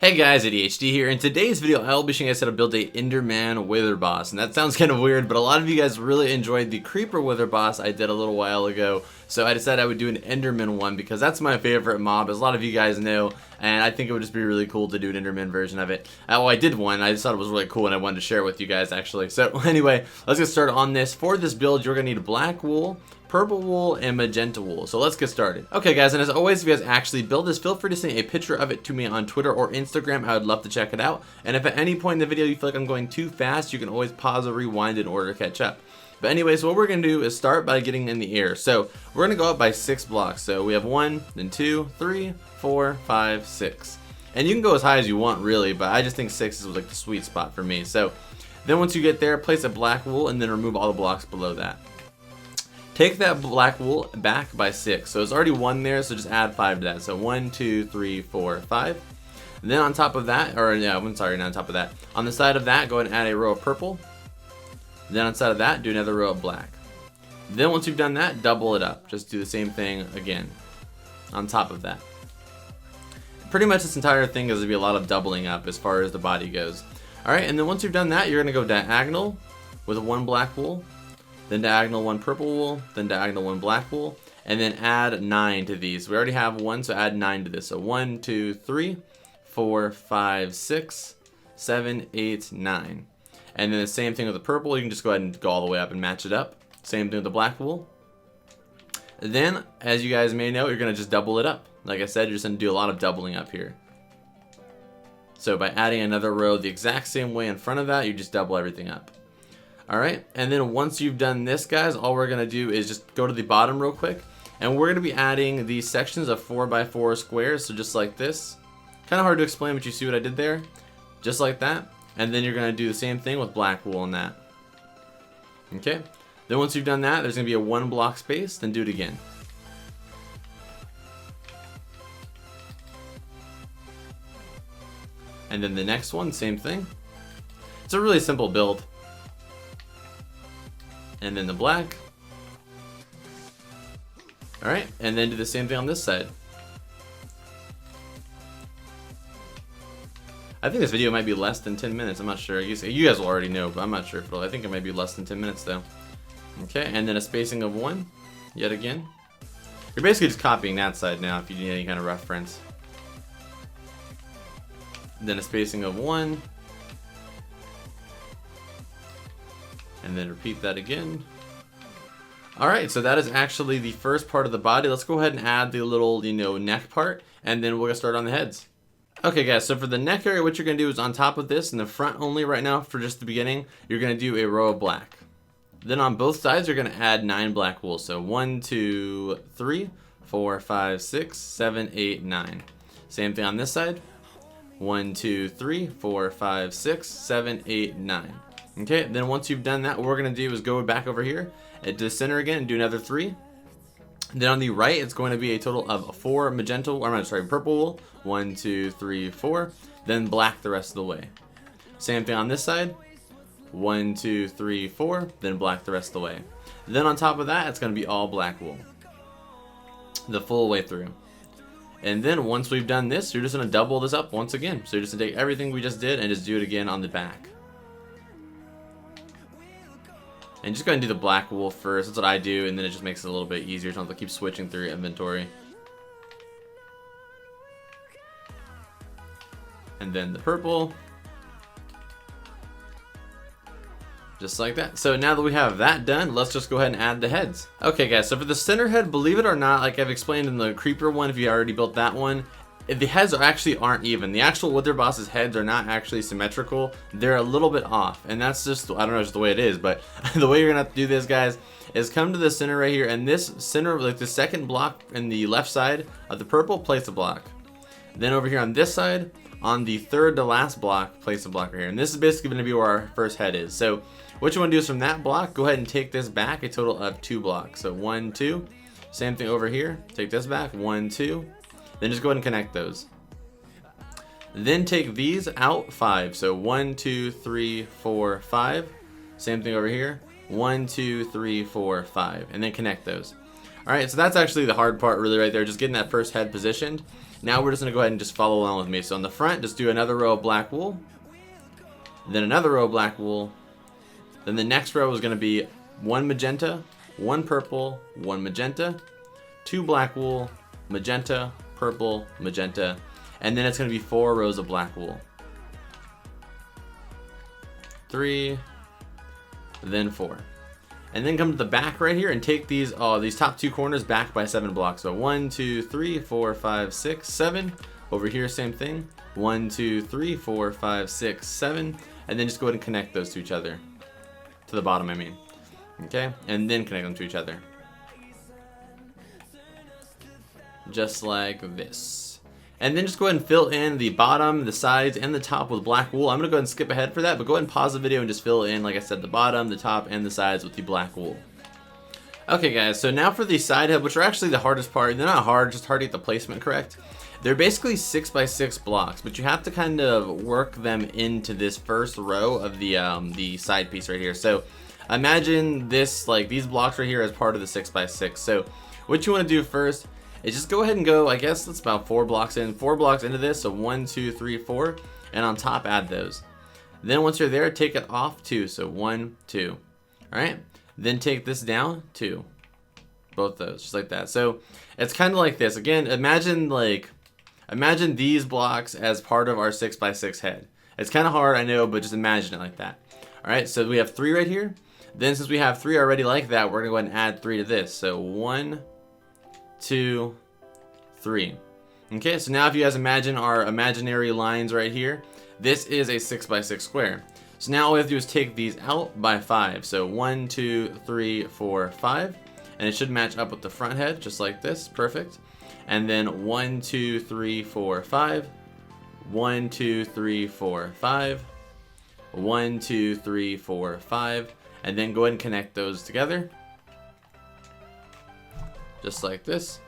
Hey guys, ADHD here. In today's video, I'll be showing you guys how to build a Enderman Wither boss. And that sounds kind of weird, but a lot of you guys really enjoyed the Creeper Wither boss I did a little while ago. So I decided I would do an Enderman one because that's my favorite mob, as a lot of you guys know. And I think it would just be really cool to do an Enderman version of it. Well, I did one. I just thought it was really cool and I wanted to share it with you guys actually. So anyway, let's get started on this. For this build, you're going to need black wool, purple wool, and magenta wool. So let's get started. Okay guys, and as always, if you guys actually build this, feel free to send a picture of it to me on Twitter or Instagram. I would love to check it out. And if at any point in the video you feel like I'm going too fast, you can always pause or rewind in order to catch up. But anyways, what we're going to do is start by getting in the air. So we're going to go up by 6 blocks. So we have 1, then 2, 3, 4, 5, 6. And you can go as high as you want really, but I just think 6 is like the sweet spot for me. So then once you get there, place a black wool and then remove all the blocks below that. Take that black wool back by 6. So it's already 1 there, so just add 5 to that. So 1, 2, 3, 4, 5. And then on top of that, or yeah, I'm sorry, not on top of that. On the side of that, go ahead and add a row of purple. Then on the side of that, do another row of black. Then once you've done that, double it up. Just do the same thing again on top of that. Pretty much this entire thing is going to be a lot of doubling up as far as the body goes. Alright, and then once you've done that, you're going to go diagonal with 1 black wool. Then diagonal 1 purple wool, then diagonal 1 black wool, and then add 9 to these. We already have 1, so add 9 to this. So 1, 2, 3, 4, 5, 6, 7, 8, 9. And then the same thing with the purple. You can just go ahead and go all the way up and match it up. Same thing with the black wool. Then, as you guys may know, you're going to just double it up. Like I said, you're just going to do a lot of doubling up here. So by adding another row the exact same way in front of that, you just double everything up. Alright, and then once you've done this, guys, all we're going to do is just go to the bottom real quick. And we're going to be adding these sections of 4x4 squares, so just like this. Kind of hard to explain, but you see what I did there? Just like that. And then you're going to do the same thing with black wool on that. Okay, then once you've done that, there's going to be a 1 block space, then do it again. And then the next one, same thing. It's a really simple build. And then the black. Alright, and then do the same thing on this side. I think this video might be less than 10 minutes, I'm not sure. You guys will already know, but I'm not sure if it'll. I think it might be less than 10 minutes though. Okay, and then a spacing of 1, yet again. You're basically just copying that side now if you need any kind of reference. Then a spacing of 1. And then repeat that again. Alright, so that is actually the first part of the body. Let's go ahead and add the little, neck part, and then we're going to start on the heads. Okay guys, so for the neck area, what you're going to do is on top of this, in the front only right now, for just the beginning, you're going to do a row of black. Then on both sides, you're going to add 9 black wool. So 1, 2, 3, 4, 5, 6, 7, 8, 9. Same thing on this side. 1, 2, 3, 4, 5, 6, 7, 8, 9. Okay, then once you've done that, what we're going to do is go back over here to the center again and do another 3. Then on the right, it's going to be a total of 4 purple wool. 1, 2, 3, 4. Then black the rest of the way. Same thing on this side. 1, 2, 3, 4. Then black the rest of the way. Then on top of that, it's going to be all black wool. The full way through. And then once we've done this, you're just going to double this up once again. So you're just going to take everything we just did and just do it again on the back. And just go ahead and do the black wool first. That's what I do, and then it just makes it a little bit easier. So I don't have to keep switching through your inventory. And then the purple. Just like that. So now that we have that done, let's just go ahead and add the heads. Okay guys, so for the center head, believe it or not, like I've explained in the creeper one, if you already built that one, the heads actually aren't even. The actual Wither boss's heads are not actually symmetrical. They're a little bit off, and that's just, I don't know, just the way it is, but the way you're gonna have to do this, guys, is come to the center right here, and this center, like the second block in the left side of the purple, place a block. Then over here on this side, on the third to last block, place a block right here. And this is basically gonna be where our first head is. So what you wanna do is from that block, go ahead and take this back a total of 2 blocks. So 1, 2, same thing over here, take this back, 1, 2, then just go ahead and connect those. Then take these out 5. So 1, 2, 3, 4, 5. Same thing over here. 1, 2, 3, 4, 5. And then connect those. Alright, so that's actually the hard part really right there, just getting that first head positioned. Now we're just going to go ahead and just follow along with me. So on the front, just do another row of black wool, then another row of black wool, then the next row is going to be 1 magenta, 1 purple, 1 magenta, 2 black wool, magenta, purple, magenta, and then it's going to be 4 rows of black wool. 3, then 4. And then come to the back right here and take these top 2 corners back by 7 blocks. So 1, 2, 3, 4, 5, 6, 7. Over here, same thing. 1, 2, 3, 4, 5, 6, 7. And then just go ahead and connect those to each other. To the bottom, I mean. Okay? And then connect them to each other. Just like this. And then just go ahead and fill in the bottom, the sides, and the top with black wool. I'm going to go ahead and skip ahead for that, but go ahead and pause the video and just fill in, like I said, the bottom, the top, and the sides with the black wool. Okay guys, so now for the side head, which are actually the hardest part. They're not hard, just hard to get the placement correct. They're basically 6x6 blocks, but you have to kind of work them into this first row of the side piece right here. So imagine this, like these blocks right here as part of the 6x6. So what you want to do first is just go ahead and go, I guess that's about 4 blocks into this. So 1, 2, 3, 4, and on top add those. Then once you're there, take it off 2. So 1, 2. All right. Then take this down 2. Both those, just like that. So it's kind of like this. Again, imagine these blocks as part of our 6x6 head. It's kind of hard, I know, but just imagine it like that. All right. So we have 3 right here. Then since we have 3 already like that, we're gonna go ahead and add 3 to this. So 1, 2, 3. Okay, so now if you guys imagine our imaginary lines right here, this is a 6x6 square. So now all we have to do is take these out by 5. So 1, 2, 3, 4, 5. And it should match up with the front head, just like this. Perfect. And then 1, 2, 3, 4, 5. 1, 2, 3, 4, 5. 1, 2, 3, 4, 5. And then go ahead and connect those together. Just like this.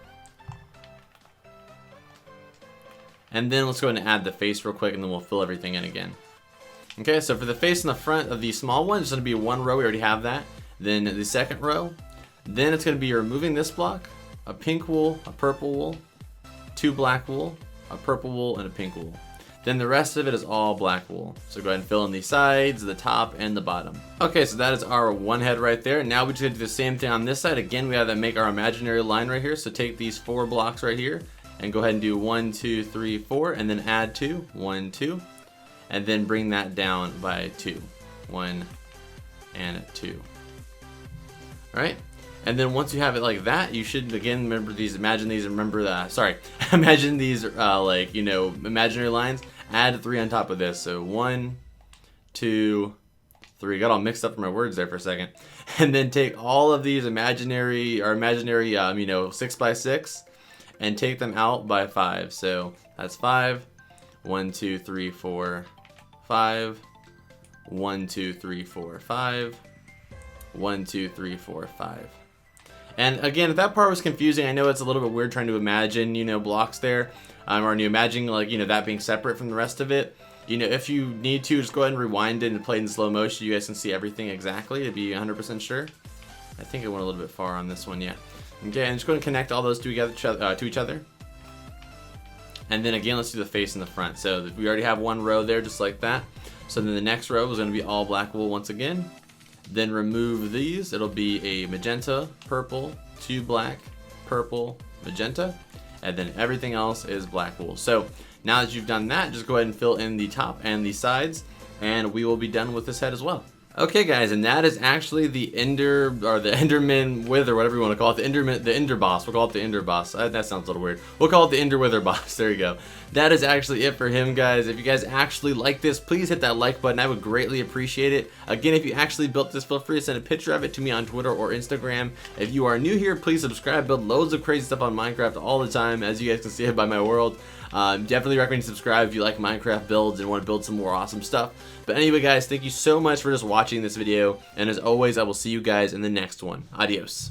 And then let's go ahead and add the face real quick, and then we'll fill everything in again. Okay, so for the face in the front of the small one, it's going to be 1 row. We already have that. Then the second row. Then it's going to be removing this block, a pink wool, a purple wool, 2 black wool, a purple wool, and a pink wool. Then the rest of it is all black wool. So go ahead and fill in the sides, the top, and the bottom. Okay, so that is our one head right there. Now we just going to do the same thing on this side. Again, we have to make our imaginary line right here. So take these 4 blocks right here and go ahead and do 1, 2, 3, 4, and then add 2, 1, 2, and then bring that down by 2, 1, and 2. All right. And then once you have it like that, you should again remember these, imagine these like, you know, imaginary lines. Add 3 on top of this. So 1, 2, 3. Got all mixed up for my words there for a second. And then take all of these imaginary, you know, 6x6 and take them out by 5. So that's 5. 1, 2, 3, 4, 5. 1, 2, 3, 4, 5. 1, 2, 3, 4, 5. And again, if that part was confusing, I know it's a little bit weird trying to imagine, you know, blocks there, or you imagine like, you know, that being separate from the rest of it. You know, if you need to, just go ahead and rewind it and play it in slow motion. You guys can see everything exactly to be 100% sure. I think it went a little bit far on this one, yeah. Okay, and just go ahead and connect all those together to each other. And then again, let's do the face in the front. So we already have 1 row there, just like that. So then the next row is going to be all black wool once again. Then remove these. It'll be a magenta, purple, 2 black, purple, magenta, and then everything else is black wool. So now that you've done that, just go ahead and fill in the top and the sides, and we will be done with this head as well. Okay guys, and that is actually the Enderman Wither, whatever you want to call it, the Ender Boss. We'll call it the Ender Boss. That sounds a little weird. We'll call it the Ender Wither Boss. There you go. That is actually it for him, guys. If you guys actually like this, please hit that like button. I would greatly appreciate it. Again, if you actually built this, feel free to send a picture of it to me on Twitter or Instagram. If you are new here, please subscribe. Build loads of crazy stuff on Minecraft all the time, as you guys can see it by my world. Definitely recommend you subscribe if you like Minecraft builds and want to build some more awesome stuff. But anyway guys, thank you so much for just watching this video, and as always, I will see you guys in the next one. Adios.